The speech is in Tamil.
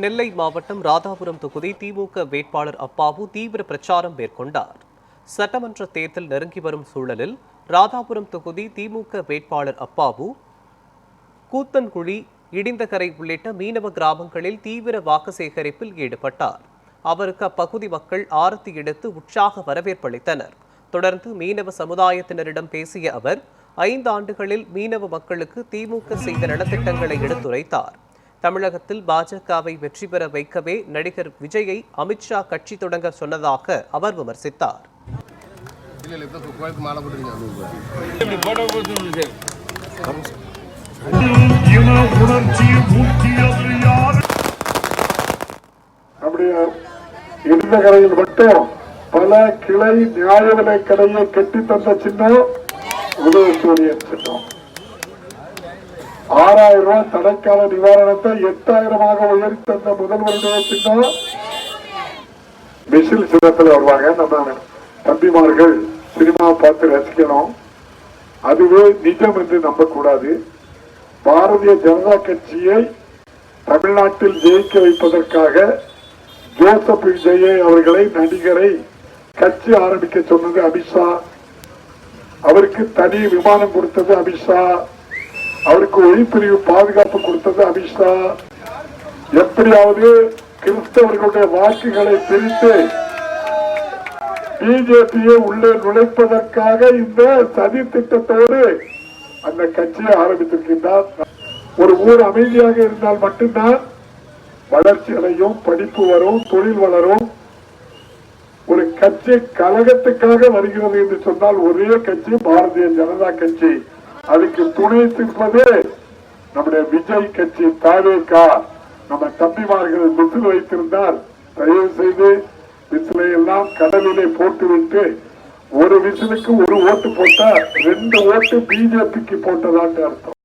நெல்லை மாவட்டம் ராதாபுரம் தொகுதி திமுக வேட்பாளர் அப்பாவு தீவிர பிரச்சாரம் மேற்கொண்டார். சட்டமன்ற தேர்தல் நெருங்கி வரும் சூழலில் ராதாபுரம் தொகுதி திமுக வேட்பாளர் அப்பாவு கூத்தன்குழி, இடிந்தகரை உள்ளிட்ட மீனவ கிராமங்களில் தீவிர வாக்கு சேகரிப்பில் ஈடுபட்டார். அவருக்கு அப்பகுதி மக்கள் ஆரத்தி எடுத்து உற்சாக வரவேற்பளித்தனர். தொடர்ந்து மீனவ சமுதாயத்தினரிடம் பேசிய அவர் 5 ஆண்டுகளில் மீனவ மக்களுக்கு திமுக செய்த நலத்திட்டங்களை எடுத்துரைத்தார். தமிழகத்தில் பாஜகவை வெற்றி பெற வைக்கவே நடிகர் விஜயை அமித்ஷா கட்சி தொடங்க சொன்னதாக அவர் விமர்சித்தார். இடிந்தகரையில் மட்டும் பல கிளை நியாய விலை கடையை கட்டி தந்த சின்னம் உதயசூரியன் சின்னம். 6000 ரூபாய் தடைக்கால நிவாரணத்தை 8000 உயர்த்தி தந்த முதல்வருடைய சின்னம் மிசில் சின்னத்தில் வருவாங்க. நம்ம தம்பிமார்கள் சினிமா பார்த்து ரசிக்கணும். அதுவே நிஜம் என்று நம்பக்கூடாது. பாரதிய ஜனதா கட்சியை தமிழ்நாட்டில் ஜெயிக்க வைப்பதற்காக ஜோசப் விஜயை அவர்களை நடிகரை கட்சி ஆரம்பிக்க சொன்னது அமித்ஷா. அவருக்கு தனி விமானம் கொடுத்தது அமித்ஷா. அவருக்கு ஒளிப்பிரிவு பாதுகாப்பு கொடுத்தது அமித்ஷா. எப்படியாவது கிறிஸ்தவர்களுடைய வாக்குகளை பிரித்து பிஜேபியை உள்ளே நுழைப்பதற்காக இந்த சதி திட்டத்தோடு அந்த கட்சியை ஆரம்பித்திருக்கின்றார். ஒரு ஊர் அமைதியாக இருந்தால் மட்டும்தான் வளர்ச்சி அடையும், படிப்பு வரும், தொழில் வளரும். ஒரு கட்சி கழகத்துக்காக வருகிறது என்று சொன்னால் ஒரே கட்சி பாரதிய ஜனதா கட்சி. அதுக்கு துணை நிற்பது நம்முடைய விஜய் கட்சி தாவேகா. நம்ம தம்பிமார்கள் விசில் வைத்திருந்தால் தயவு செய்து விசிலை எல்லாம் கடலிலே போட்டுவிட்டு ஒரு விசிலுக்கு ஒரு ஓட்டு போட்டா 2 ஓட்டு பிஜேபிக்கு போட்டதான்னு அர்த்தம்.